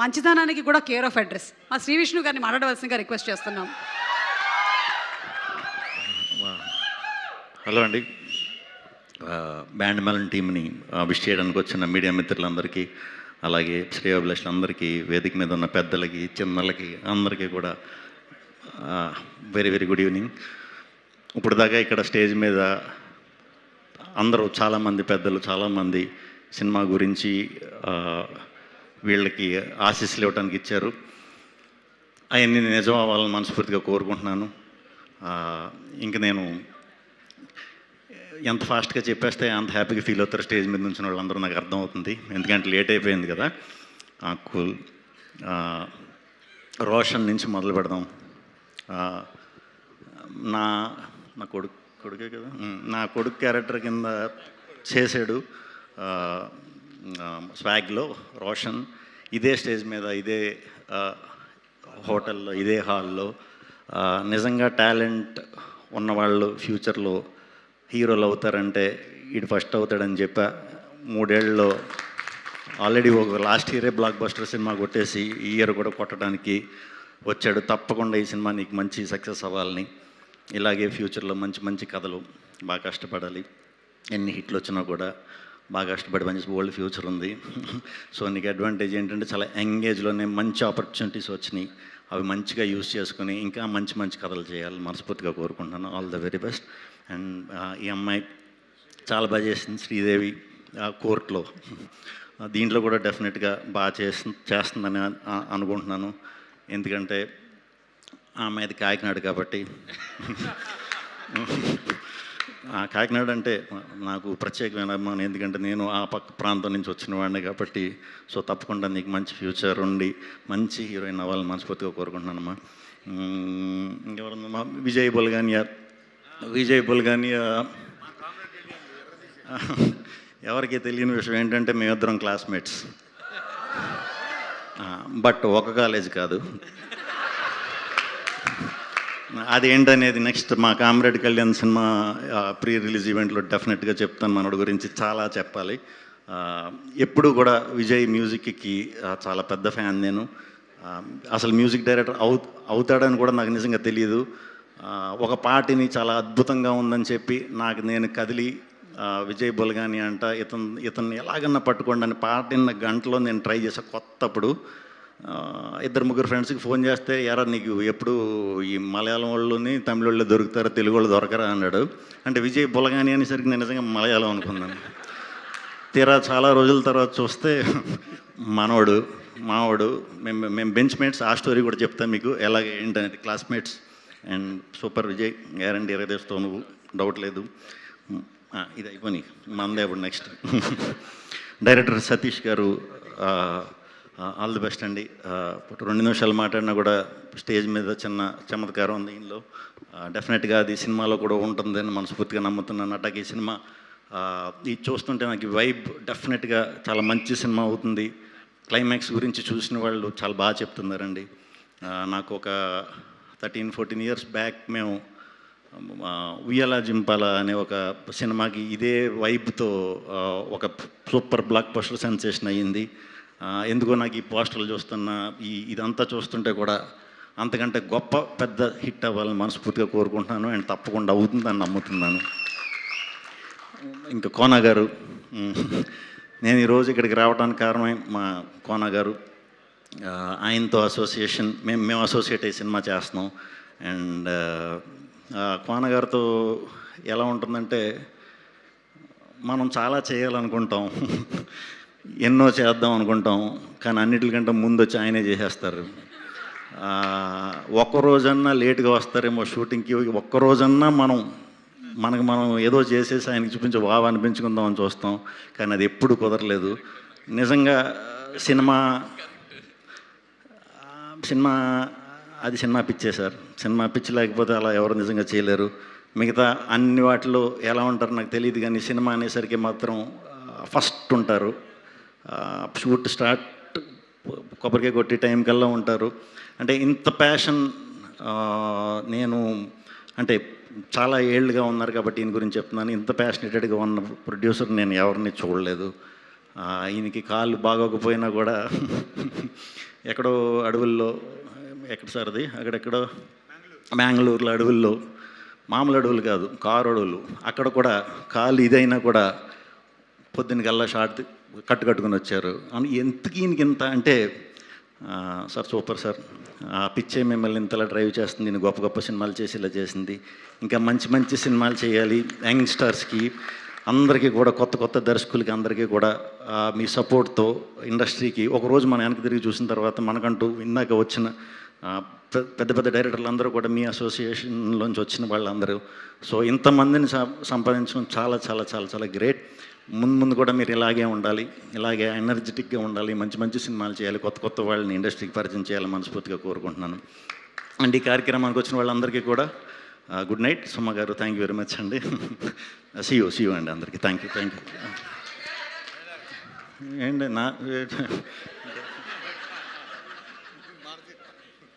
మంచితనానికి కూడా care of address మా శ్రీ విష్ణు గారిని మాట్లాడవలసిందిగా రిక్వెస్ట్ చేస్తున్నాం. హలో అండి, బ్యాండ్ మెలన్ టీమ్ని విష్ చేయడానికి వచ్చిన మీడియా మిత్రులందరికీ, అలాగే శ్రేయోభిలాషులందరికీ, వేదిక మీద ఉన్న పెద్దలకి చిన్నలకి అందరికీ కూడా వెరీ వెరీ గుడ్ ఈవినింగ్. ఇప్పుడు దాకా ఇక్కడ స్టేజ్ మీద అందరూ చాలామంది పెద్దలు చాలామంది సినిమా గురించి వీళ్ళకి ఆశీస్సులు ఇవ్వడానికి ఇచ్చారు. అవన్నీ నిజం అవ్వాలని మనస్ఫూర్తిగా కోరుకుంటున్నాను. ఇంక నేను ఎంత ఫాస్ట్గా చెప్పేస్తే అంత హ్యాపీగా ఫీల్ అవుతారు స్టేజ్ మీద నుంచి వాళ్ళందరూ, నాకు అర్థమవుతుంది. ఎందుకంటే లేట్ అయిపోయింది కదా. కూల్. రోషన్ నుంచి మొదలు పెడదాం. నా కొడుకే కదా, నా కొడుకు క్యారెక్టర్ కింద చేశాడు స్వాగ్లో రోషన్. ఇదే స్టేజ్ మీద, ఇదే హోటల్లో, ఇదే హాల్లో నిజంగా టాలెంట్ ఉన్నవాళ్ళు ఫ్యూచర్లో హీరోలు అవుతారంటే వీడు ఫస్ట్ అవుతాడని చెప్పా. 3 ఏళ్ళలో ఆల్రెడీ ఒక లాస్ట్ ఇయరే బ్లాక్ బస్టర్ సినిమా కొట్టేసి ఈ ఇయర్ కూడా కొట్టడానికి వచ్చాడు. తప్పకుండా ఈ సినిమా నీకు మంచి సక్సెస్ అవ్వాలని, ఇలాగే ఫ్యూచర్లో మంచి మంచి కథలు, బాగా కష్టపడాలి. ఎన్ని హిట్లు వచ్చినా కూడా బాగా కష్టపడి మంచి ఓల్డ్ ఫ్యూచర్ ఉంది. సో నీకు అడ్వాంటేజ్ ఏంటంటే చాలా యంగేజ్లోనే మంచి ఆపర్చునిటీస్ వచ్చినాయి. అవి మంచిగా యూజ్ చేసుకుని ఇంకా మంచి మంచి కథలు చేయాలి మనస్ఫూర్తిగా కోరుకుంటున్నాను. All the very best. And ఈ అమ్మాయి చాలా బాగా చేసింది, శ్రీదేవి కోర్టులో. దీంట్లో కూడా డెఫినెట్గా బాగా చేస్తుందని అనుకుంటున్నాను. ఎందుకంటే ఆమె అది కాకినాడ కాబట్టి. కాకినాడ అంటే నాకు ప్రత్యేకమైన అభిమానం, ఎందుకంటే నేను ఆ పక్క ప్రాంతం నుంచి వచ్చిన వాడిని కాబట్టి. సో తప్పకుండా నీకు మంచి ఫ్యూచర్ ఉండి మంచి హీరోయిన్ అవ్వాలని మనస్ఫూర్తిగా కోరుకుంటున్నానమ్మా. ఇంకెవరమ్మా? విజయ్ బుల్గానియా. ఎవరికి తెలియని విషయం ఏంటంటే మేమిద్దరం క్లాస్మేట్స్, బట్ ఒక కాలేజ్ కాదు. అదేంటనేది నెక్స్ట్ మా comrade Kalyan cinema pre release ఈవెంట్లో డెఫినెట్గా చెప్తాను. మనోడి గురించి చాలా చెప్పాలి. ఎప్పుడు కూడా విజయ్ మ్యూజిక్కి చాలా పెద్ద ఫ్యాన్ నేను. అసలు మ్యూజిక్ డైరెక్టర్ అవుతాడని కూడా నాకు నిజంగా తెలియదు. ఒక పాటని చాలా అద్భుతంగా ఉందని చెప్పి నాకు నేను కదిలి విజయ్ బుల్గాని అంట ఇతన్ని ఎలాగన్నా పట్టుకోండి అని పాటిన గంటలో నేను ట్రై చేశాను. కొత్తప్పుడు 2-3 ఫ్రెండ్స్కి ఫోన్ చేస్తే, ఎరా నీకు ఎప్పుడు ఈ మలయాళం వాళ్ళని తమిళ వాళ్ళు దొరుకుతారా, తెలుగు వాళ్ళు దొరకరా అన్నాడు. అంటే విజయ్ బుల్గాని అనేసరికి నేను నిజంగా మలయాళం అనుకున్నాను. తీరా చాలా రోజుల తర్వాత చూస్తే మావాడు మేము బెంచ్ మేట్స్. ఆ స్టోరీ కూడా చెప్తాను మీకు ఎలాగ ఏంటనేది. Classmates and super Vijay, guarantee ఎరదేస్తావు నువ్వు, డౌట్ లేదు. ఇది అయిపోయి మందే ఇప్పుడు నెక్స్ట్. డైరెక్టర్ సతీష్ గారు, ఆల్ ది బెస్ట్ అండి. 2 నిమిషాలు మాట్లాడినా కూడా స్టేజ్ మీద చిన్న చమత్కారం ఉంది దీనిలో. డెఫినెట్గా అది సినిమాలో కూడా ఉంటుందని మనస్ఫూర్తిగా నమ్ముతున్నాను. అట్లాగే ఈ సినిమా ఇది చూస్తుంటే నాకు వైబ్ డెఫినెట్గా చాలా మంచి సినిమా అవుతుంది. క్లైమాక్స్ గురించి చూసిన వాళ్ళు చాలా బాగా చెప్తున్నారండి. నాకు ఒక 13-14 ఇయర్స్ బ్యాక్ మేము ఉయ్యాల జింపాల అనే ఒక సినిమాకి ఇదే వైబ్తో ఒక సూపర్ బ్లాక్ బస్టర్ సెన్సేషన్ అయ్యింది. ఎందుకో నాకు ఈ పోస్టర్లు చూస్తున్నా, ఇదంతా చూస్తుంటే కూడా అంతకంటే గొప్ప పెద్ద హిట్ అవ్వాలని మనస్ఫూర్తిగా కోరుకుంటున్నాను. అండ్ తప్పకుండా అవుతుందని నమ్ముతున్నాను. ఇంకా కోన గారు, నేను ఈరోజు ఇక్కడికి రావడానికి కారణమే మా కోన గారు. ఆయనతో అసోసియేషన్, మేము అసోసియేట్ అయ్యి సినిమా చేస్తున్నాం. అండ్ కోన గారితో ఎలా ఉంటుందంటే, మనం చాలా చేయాలనుకుంటాం, ఎన్నో చేద్దాం అనుకుంటాం, కానీ అన్నిటికంటే ముందు వచ్చి ఆయనే చేసేస్తారు. ఒక్కరోజన్నా లేటుగా వస్తారేమో షూటింగ్కి, ఒక్కరోజన్నా మనకు మనం ఏదో చేసేసి ఆయనకి చూపించి బాగా అనిపించుకుందామని చూస్తాం, కానీ అది ఎప్పుడు కుదరలేదు. నిజంగా సినిమా పిచ్చే సార్. సినిమా పిచ్చి లేకపోతే అలా ఎవరు నిజంగా చేయలేరు. మిగతా అన్ని వాటిలో ఎలా ఉంటారు నాకు తెలియదు, కానీ సినిమా అనేసరికి మాత్రం ఫస్ట్ ఉంటారు. షూట్ స్టార్ట్ కొబ్బరికాయ కొట్టి టైం కల్లా ఉంటారు. అంటే ఇంత ప్యాషన్ నేను అంటే చాలా ఏళ్ళుగా ఉన్నారు కాబట్టి ఈయన గురించి చెప్తున్నాను. ఇంత ప్యాషనేటెడ్గా ఉన్న ప్రొడ్యూసర్ నేను ఎవరిని చూడలేదు. ఈయనకి కాళ్ళు బాగోకపోయినా కూడా ఎక్కడో అడవుల్లో, ఎక్కడ సార్ అది, అక్కడెక్కడో బెంగళూరులో అడవుల్లో, మామూలు అడవులు కాదు, కారు అడవులు, అక్కడ కూడా కాలు ఇదైనా కూడా పొద్దున్న కల్లా షార్ట్ కట్టుకుని వచ్చారు. ఎందుకు ఈయనకి ఇంత అంటే, సార్ సూపర్ సార్, ఆ పిచ్చే మిమ్మల్ని ఇంతలా డ్రైవ్ చేస్తుంది, నేను గొప్ప గొప్ప సినిమాలు చేసి ఇలా చేసింది, ఇంకా మంచి మంచి సినిమాలు చేయాలి యంగ్స్టర్స్కి అందరికీ కూడా, కొత్త కొత్త దర్శకులకి అందరికీ కూడా మీ సపోర్ట్తో ఇండస్ట్రీకి ఒకరోజు మన వెనక్కి తిరిగి చూసిన తర్వాత మనకంటూ ఇందాక వచ్చిన పెద్ద పెద్ద డైరెక్టర్లు అందరూ కూడా మీ అసోసియేషన్లోంచి వచ్చిన వాళ్ళందరూ, సో ఇంతమందిని సంపాదించడం చాలా చాలా చాలా చాలా గ్రేట్. ముందు కూడా మీరు ఇలాగే ఉండాలి, ఇలాగే ఎనర్జెటిక్గా ఉండాలి, మంచి మంచి సినిమాలు చేయాలి, కొత్త కొత్త వాళ్ళని ఇండస్ట్రీకి పరిచయం చేయాలని మనస్ఫూర్తిగా కోరుకుంటున్నాను. అండ్ ఈ కార్యక్రమానికి వచ్చిన వాళ్ళందరికీ కూడా గుడ్ నైట్. సుమ గారు థ్యాంక్ యూ వెరీ మచ్ అండి. సీయూ అండి అందరికీ థ్యాంక్ యూ. ఏంటి